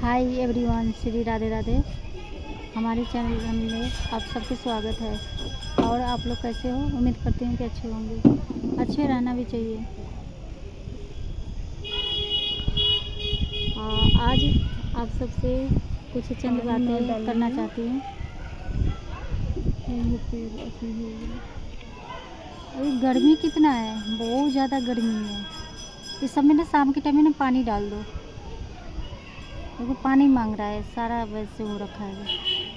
Hi everyone, Shri Radhe Radhe. हमारे channel में आप सबके स्वागत है। और आप लोग कैसे हो? उम्मीद करते हैं कि अच्छे होंगे। अच्छे रहना भी चाहिए। आज आप सबसे कुछ चंद बातें करना चाहती हूँ। अभी गर्मी कितना है, बहुत ज़्यादा गर्मी है। इस समय ना शाम के टाइम में ना पानी डाल दो, देखो पानी मांग रहा है, सारा वैसे हो रखा है।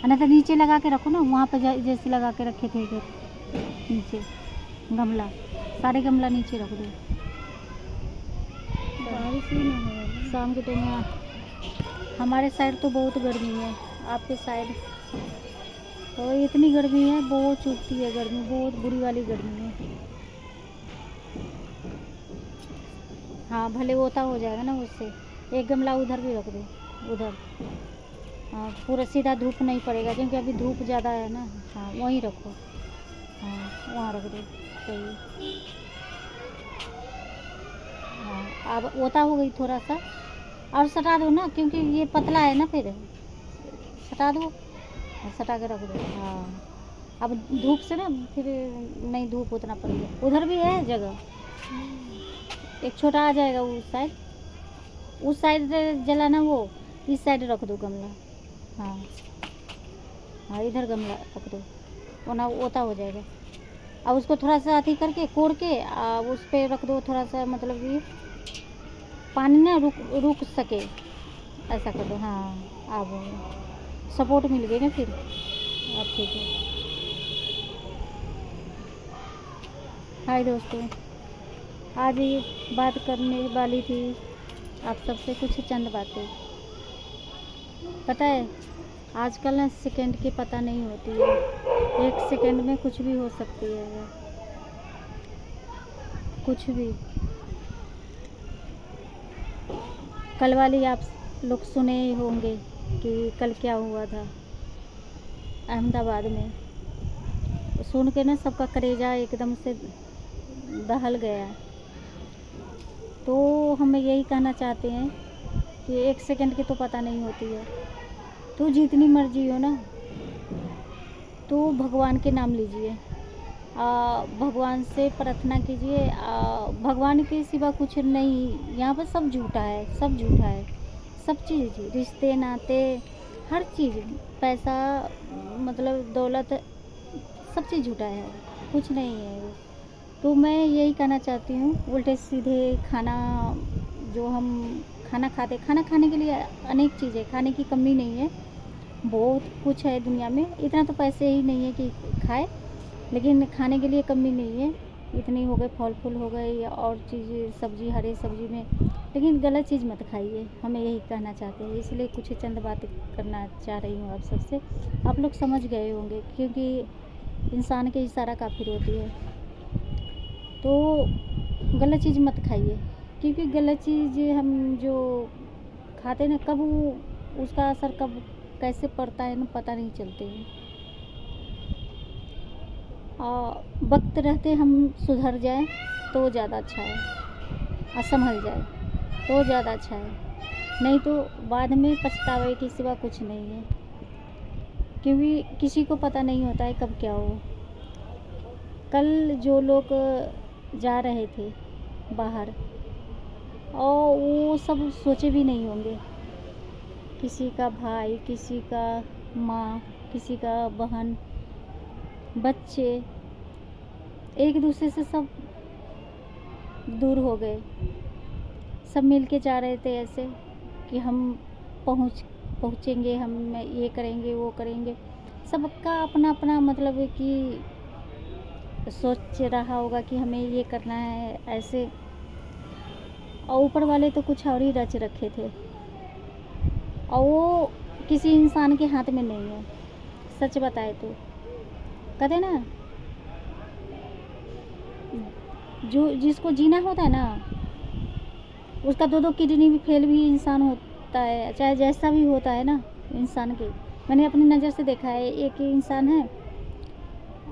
नहीं तो नीचे लगा के रखो ना, वहाँ पे जैसे लगा के रखे थे इधर नीचे गमला, सारे गमला नीचे रख दो। बारिश ही ना हो शाम के टाइम में। हमारे साइड तो बहुत गर्मी है, आपके साइड तो इतनी गर्मी है, बहुत चुभती है गर्मी, बहुत बुरी वाली गर्मी है। हाँ भले होता हो जाएगा ना उससे। एक गमला उधर भी रख दो, उधर। हाँ पूरा सीधा धूप नहीं पड़ेगा, क्योंकि अभी धूप ज़्यादा है ना। हाँ वहीं रखो, हाँ वहाँ रख दो, सही। हाँ अब ओता हो गई थोड़ा सा, और सटा दो ना, क्योंकि ये पतला है ना, फिर सटा दो, सटा के रख दो। हाँ अब धूप से ना फिर नहीं धूप उतना पड़ेगा। उधर भी है जगह, एक छोटा आ जाएगा उस साइड जलाना, वो इस साइड रख दो गमला। हाँ हाँ इधर गमला रख दो, वरना ओता हो जाएगा। अब उसको थोड़ा सा अथी करके कोड़ के उस पर रख दो थोड़ा सा, मतलब कि पानी ना रुक सके, ऐसा कर दो। हाँ अब सपोर्ट मिल गई ना फिर, अब ठीक है। हाय दोस्तों, आज ये बात करने वाली थी आप सबसे कुछ चंद बातें। पता है आजकल ना सेकंड की पता नहीं होती है, एक सेकंड में कुछ भी हो सकती है, कुछ भी। कल वाली आप लोग सुने होंगे कि कल क्या हुआ था अहमदाबाद में। सुन के ना सबका कलेजा एकदम से दहल गया। तो हम यही कहना चाहते हैं कि एक सेकंड की तो पता नहीं होती है। तो जितनी मर्जी हो ना, तो भगवान के नाम लीजिए, भगवान से प्रार्थना कीजिए। भगवान के सिवा कुछ नहीं, यहाँ पर सब झूठा है, सब झूठा है, सब चीज़, रिश्ते नाते, हर चीज़, पैसा मतलब दौलत, सब चीज़ झूठा है, कुछ नहीं है। तो मैं यही कहना चाहती हूँ, उल्टे सीधे खाना, जो हम खाना खाते, खाना खाने के लिए अनेक चीज़ें, खाने की कमी नहीं है, बहुत कुछ है दुनिया में। इतना तो पैसे ही नहीं है कि खाए, लेकिन खाने के लिए कमी नहीं है। इतनी हो गए, फल फूल हो गए या और चीज़, सब्जी, हरे सब्जी में, लेकिन गलत चीज़ मत खाइए, हमें यही कहना चाहते हैं। इसलिए कुछ चंद बातें करना चाह रही हूँ आप सबसे। आप लोग समझ गए होंगे, क्योंकि इंसान के इशारा काफ़ी होती है। तो गलत चीज़ मत खाइए, क्योंकि गलत चीज़ हम जो खाते ना, कब उसका असर कब कैसे पड़ता है ना, पता नहीं चलते हैं। वक्त रहते हम सुधर जाए तो ज़्यादा अच्छा है, और संभल जाए तो ज़्यादा अच्छा है, नहीं तो बाद में पछतावे के सिवा कुछ नहीं है। क्योंकि किसी को पता नहीं होता है कब क्या हो। कल जो लोग जा रहे थे बाहर, और वो सब सोचे भी नहीं होंगे, किसी का भाई, किसी का माँ, किसी का बहन, बच्चे, एक दूसरे से सब दूर हो गए। सब मिल के जा रहे थे ऐसे कि हम पहुँचेंगे, हम ये करेंगे, वो करेंगे। सबका अपना अपना मतलब है कि सोच रहा होगा कि हमें ये करना है ऐसे, और ऊपर वाले तो कुछ और ही रच रखे थे, और वो किसी इंसान के हाथ में नहीं है। सच बताए तो कहते ना, जो जिसको जीना होता है ना, उसका दो किडनी भी फेल भी इंसान होता है, चाहे जैसा भी होता है ना इंसान के। मैंने अपनी नज़र से देखा है, एक इंसान है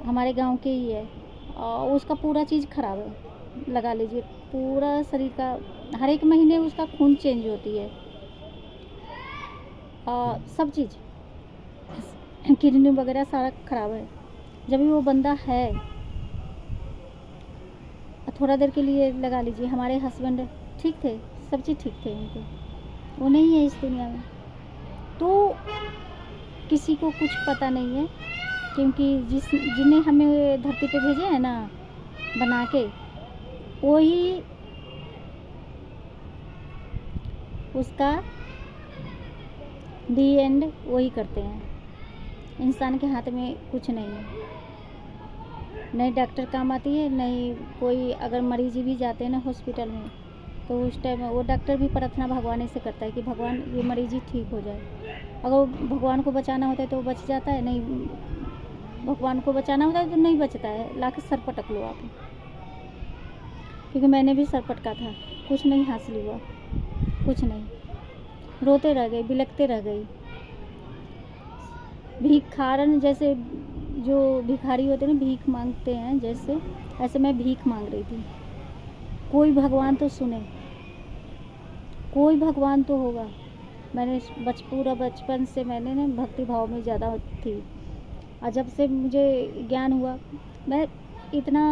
हमारे गांव के ही है, और उसका पूरा चीज़ खराब है, लगा लीजिए पूरा शरीर का, हर एक महीने उसका खून चेंज होती है। सब चीज़, किडनी वगैरह सारा ख़राब है। जब भी वो बंदा है, थोड़ा देर के लिए लगा लीजिए, हमारे हस्बैंड ठीक थे, सब चीज़ ठीक थे उनके, वो नहीं है इस दुनिया में। तो किसी को कुछ पता नहीं है, क्योंकि जिन्हें हमें धरती पे भेजे हैं ना बना के, वही उसका दी एंड वही करते हैं। इंसान के हाथ में कुछ नहीं है, नहीं डॉक्टर काम आती है, नहीं कोई। अगर मरीज भी जाते हैं ना हॉस्पिटल में, तो उस टाइम वो डॉक्टर भी प्रार्थना भगवान से करता है कि भगवान ये मरीज ही ठीक हो जाए। अगर भगवान को बचाना होता है तो बच जाता है, नहीं भगवान को बचाना होता है तो नहीं बचता है, ला के सर पटक लो आप। क्योंकि मैंने भी सर पटका था, कुछ नहीं हासिल हुआ, कुछ नहीं, रोते रह गई, बिलखते रह गई। भिखारन जैसे जो भिखारी होते हैं ना, भीख मांगते हैं जैसे, ऐसे मैं भीख मांग रही थी। कोई भगवान तो सुने, कोई भगवान तो होगा। मैंने पूरा बचपन से मैंने ना भक्ति भाव में ज़्यादा थी, और जब से मुझे ज्ञान हुआ मैं इतना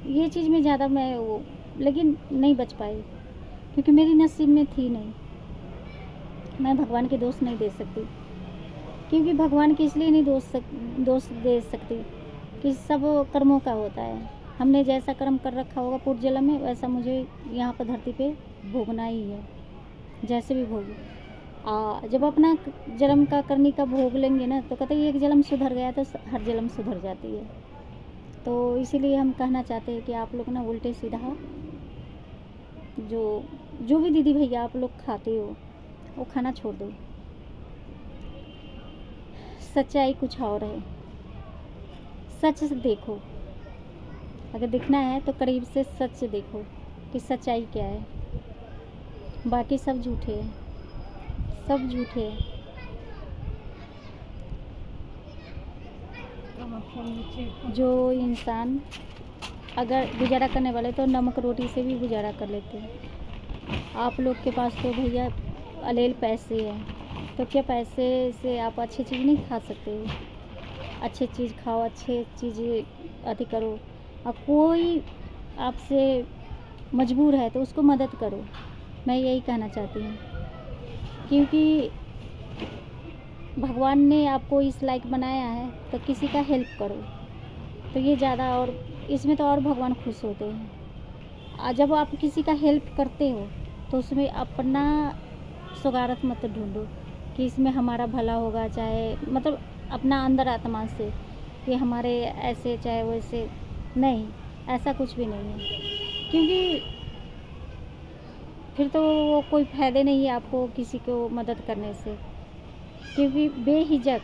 ये चीज़ में ज़्यादा मैं वो, लेकिन नहीं बच पाई, क्योंकि मेरी नसीब में थी नहीं। मैं भगवान के दोष नहीं दे सकती, क्योंकि भगवान की इसलिए नहीं दोष दे सकती कि सब कर्मों का होता है। हमने जैसा कर्म कर रखा होगा पूर्व जन्म में, वैसा मुझे यहाँ पर धरती पे भोगना ही है, जैसे भी भोग। जब अपना जन्म का करनी का भोग लेंगे ना, तो कहते हैं एक जन्म सुधर गया तो हर जन्म सुधर जाती है। तो इसीलिए हम कहना चाहते हैं कि आप लोग ना उल्टे सीधा जो भी दीदी भैया आप लोग खाते हो, वो खाना छोड़ दो। सच्चाई कुछ और है, सच से देखो। अगर दिखना है तो करीब से सच से देखो कि सच्चाई क्या है। बाकी सब झूठे हैं, सब झूठे हैं। जो इंसान अगर गुजारा करने वाले तो नमक रोटी से भी गुजारा कर लेते हैं। आप लोग के पास तो भैया अलेल पैसे हैं, तो क्या पैसे से आप अच्छी चीज़ नहीं खा सकते? अच्छी चीज़ खाओ, अच्छी चीज़ें अति करो। अब कोई आपसे मजबूर है तो उसको मदद करो, मैं यही कहना चाहती हूँ। क्योंकि भगवान ने आपको इस लायक बनाया है तो किसी का हेल्प करो, तो ये ज़्यादा, और इसमें तो और भगवान खुश होते हैं। जब आप किसी का हेल्प करते हो तो उसमें अपना स्वार्थ मत ढूंढो कि इसमें हमारा भला होगा, चाहे मतलब अपना अंदर आत्मा से कि हमारे ऐसे चाहे वैसे, नहीं, ऐसा कुछ भी नहीं है। क्योंकि फिर तो वो कोई फ़ायदे नहीं है आपको किसी को मदद करने से। क्योंकि बेहिचक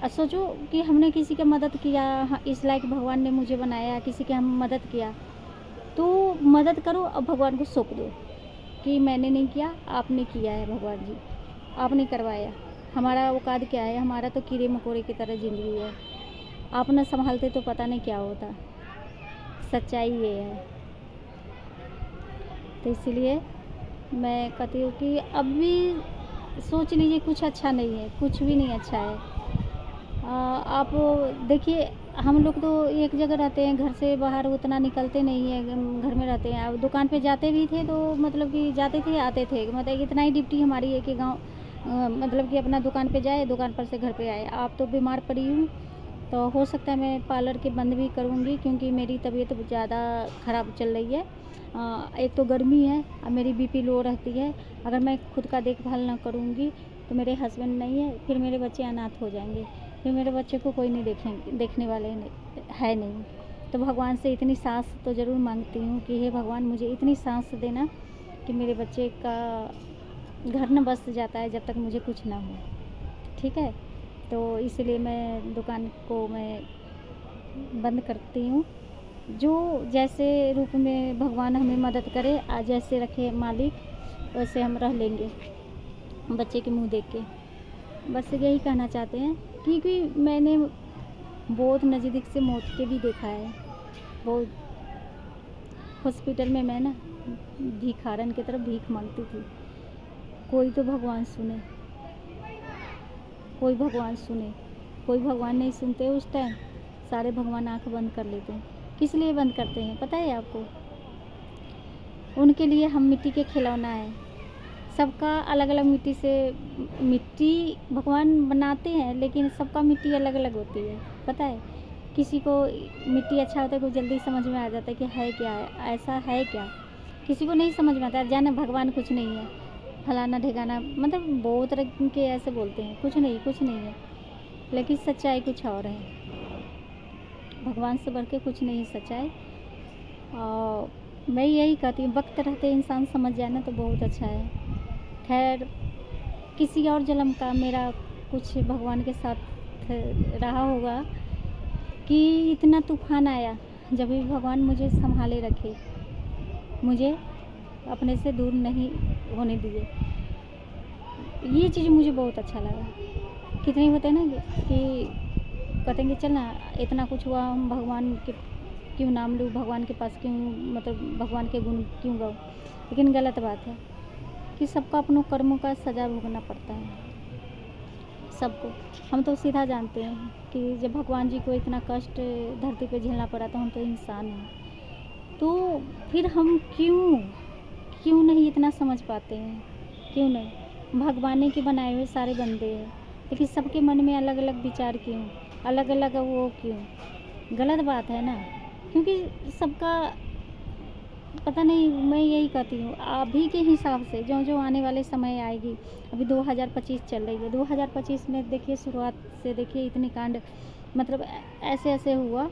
सोचो कि हमने किसी की मदद किया, इस लायक भगवान ने मुझे बनाया, किसी की हम मदद किया, तो मदद करो। अब भगवान को सौंप दो कि मैंने नहीं किया, आपने किया है भगवान जी, आपने करवाया। हमारा औकात क्या है? हमारा तो कीड़े मकोड़े की तरह ज़िंदगी है। आप न संभालते तो पता नहीं क्या होता। सच्चाई ये है। तो इसलिए मैं कहती हूँ कि अब भी सोच लीजिए, कुछ अच्छा नहीं है, कुछ भी नहीं अच्छा है। आप देखिए, हम लोग तो एक जगह रहते हैं, घर से बाहर उतना निकलते नहीं है, घर में रहते हैं। अब दुकान पे जाते भी थे तो मतलब कि जाते थे आते थे, मतलब इतना ही ड्यूटी हमारी है कि गाँव मतलब कि अपना दुकान पे जाए, दुकान पर से घर पे आए। आप तो बीमार पड़ी हूँ, तो हो सकता है मैं पार्लर के बंद भी करूँगी, क्योंकि मेरी तबीयत ज़्यादा ख़राब चल रही है। एक तो गर्मी है और मेरी बीपी लो रहती है। अगर मैं खुद का देखभाल ना करूँगी तो मेरे हस्बैंड नहीं है, फिर मेरे बच्चे अनाथ हो जाएंगे, फिर मेरे बच्चे को कोई नहीं देखने वाले है नहीं। तो भगवान से इतनी सांस तो ज़रूर मांगती हूँ कि हे भगवान, मुझे इतनी सांस देना कि मेरे बच्चे का घर न बस जाता है जब तक मुझे कुछ ना हो। ठीक है, तो इसलिए मैं दुकान को मैं बंद करती हूँ। जो जैसे रूप में भगवान हमें मदद करे, आज जैसे रखे मालिक, वैसे हम रह लेंगे बच्चे के मुंह देख के। बस यही कहना चाहते हैं, क्योंकि मैंने बहुत नज़दीक से मौत के भी देखा है। बहुत हॉस्पिटल में मैं ना भिखारन की तरफ भीख मांगती थी, कोई तो भगवान सुने। कोई भगवान सुने, कोई भगवान नहीं सुनते उस टाइम, सारे भगवान आँख बंद कर लेते हैं। किस लिए बंद करते हैं पता है आपको? उनके लिए हम मिट्टी के खिलौना है। सबका अलग अलग मिट्टी से मिट्टी भगवान बनाते हैं, लेकिन सबका मिट्टी अलग अलग होती है, पता है? किसी को मिट्टी अच्छा होता है, कोई जल्दी समझ में आ जाता है कि है क्या है, ऐसा है क्या। किसी को नहीं समझ में आता है, जाने भगवान कुछ नहीं है, फलाना ठिकाना, मतलब बहुत तरह के ऐसे बोलते हैं, कुछ नहीं कुछ नहीं है, लेकिन सच्चाई कुछ और है। भगवान से बढ़ के कुछ नहीं सच्चाई। और मैं यही कहती हूँ, वक्त रहते इंसान समझ जाए ना तो बहुत अच्छा है। खैर, किसी और जन्म का मेरा कुछ भगवान के साथ रहा होगा कि इतना तूफान आया, जब भी भगवान मुझे संभाले रखे, मुझे अपने से दूर नहीं होने दिए। ये चीज़ मुझे बहुत अच्छा लगा। कितने होते हैं ना कि कहते हैं कि चल ना, इतना कुछ हुआ, हम भगवान के क्यों नाम लूँ, भगवान के पास क्यों, मतलब भगवान के गुण क्यों गाऊँ। लेकिन गलत बात है कि सबको अपनों कर्मों का सज़ा भोगना पड़ता है, सबको। हम तो सीधा जानते हैं कि जब भगवान जी को इतना कष्ट धरती पे झेलना पड़ा, तो हम तो इंसान हैं, तो फिर हम क्यों नहीं इतना समझ पाते हैं? क्यों नहीं? भगवान के बनाए हुए सारे बंदे हैं, लेकिन सबके मन में अलग अलग विचार क्यों, अलग अलग वो क्यों? गलत बात है ना, क्योंकि सबका पता नहीं। मैं यही कहती हूँ, अभी के हिसाब से जो जो आने वाले समय आएगी, अभी 2025 चल रही है, 2025 में देखिए शुरुआत से देखिए इतनी कांड, मतलब ऐसे ऐसे हुआ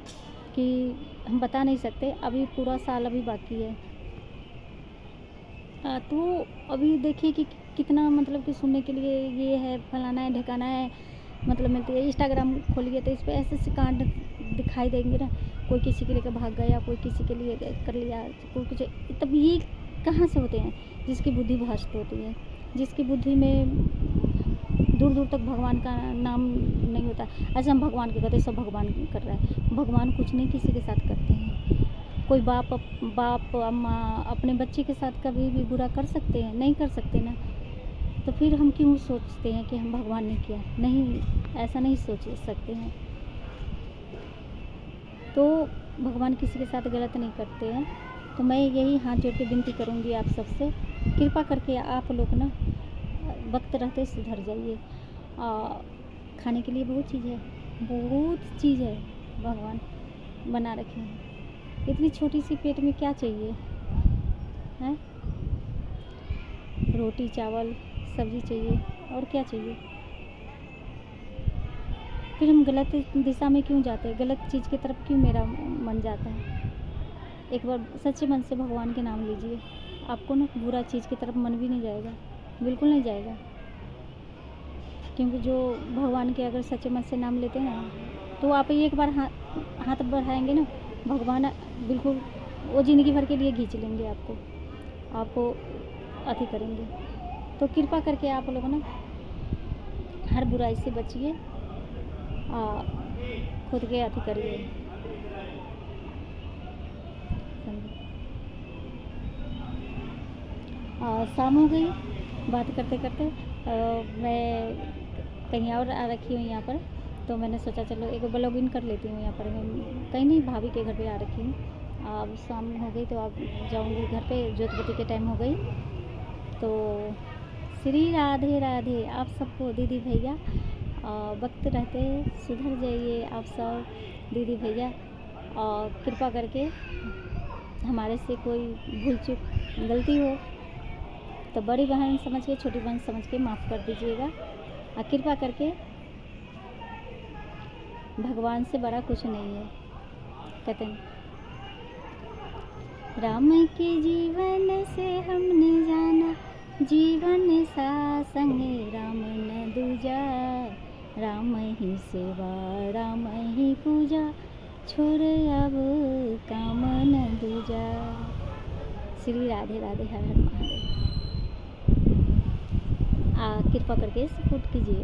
कि हम बता नहीं सकते। अभी पूरा साल अभी बाकी है, तो अभी देखिए कि कितना, मतलब कि सुनने के लिए ये है, फलाना है, ढिकाना है, मतलब मिलती है। इंस्टाग्राम खोलिए तो इस पर ऐसे ऐसे कांड दिखाई देंगे ना, कोई किसी के लेकर भाग गया, कोई किसी के लिए कर लिया, कोई कुछ। तब ये कहाँ से होते हैं? जिसकी बुद्धि भ्रष्ट होती है, जिसकी बुद्धि में दूर दूर तक भगवान का नाम नहीं होता। ऐसे हम भगवान के कहते, सब भगवान कर रहा है। भगवान कुछ नहीं किसी के साथ करते हैं। कोई बाप माँ अपने बच्चे के साथ कभी भी बुरा कर सकते हैं? नहीं कर सकते ना। तो फिर हम क्यों सोचते हैं कि हम भगवान ने किया? नहीं, ऐसा नहीं सोच सकते हैं। तो भगवान किसी के साथ गलत नहीं करते हैं। तो मैं यही हाथ जोड़ के विनती करूँगी आप सबसे, कृपा करके आप लोग ना वक्त रहते सुधर जाइए। खाने के लिए बहुत चीज़ है, बहुत चीज़ है भगवान बना रखे हैं। इतनी छोटी सी पेट में क्या चाहिए हैं? रोटी चावल सब्जी चाहिए, और क्या चाहिए? फिर हम गलत दिशा में क्यों जाते हैं? गलत चीज़ की तरफ क्यों मेरा मन जाता है? एक बार सच्चे मन से भगवान के नाम लीजिए, आपको ना बुरा चीज़ की तरफ मन भी नहीं जाएगा, बिल्कुल नहीं जाएगा। क्योंकि जो भगवान के अगर सच्चे मन से नाम लेते हैं ना, तो आप एक बार हाथ बढ़ाएंगे ना, भगवान बिल्कुल वो ज़िंदगी भर के लिए खींच लेंगे आपको अति करेंगे। तो कृपा करके आप लोग ना हर बुराई से बचिए, खुद के अति करिए। शाम हो गई, बात करते करते मैं कहीं और आ रखी हूँ यहाँ पर, तो मैंने सोचा चलो एक ब्लॉग इन कर लेती हूँ यहाँ पर। मैं कहीं नहीं, भाभी के घर पे आ रखी हूँ। अब शाम हो गई तो अब जाऊँगी घर पे, ज्योतिपति के टाइम हो गई। तो श्री राधे राधे आप सबको, दीदी भैया। वक्त रहते सुधर जाइए आप सब दीदी भैया, और कृपा करके हमारे से कोई भूल चूक गलती हो तो बड़ी बहन समझ के, छोटी बहन समझ के माफ़ कर दीजिएगा। और कृपा करके, भगवान से बड़ा कुछ नहीं है। कहते हैं राम के जीवन से हमने जाना, जीवन सा संगे राम न दूजा, राम ही सेवा राम ही पूजा, छोड़ अब काम न दूजा। श्री राधे राधे, हर हर महादेव। कृपा करके सपोर्ट कीजिए।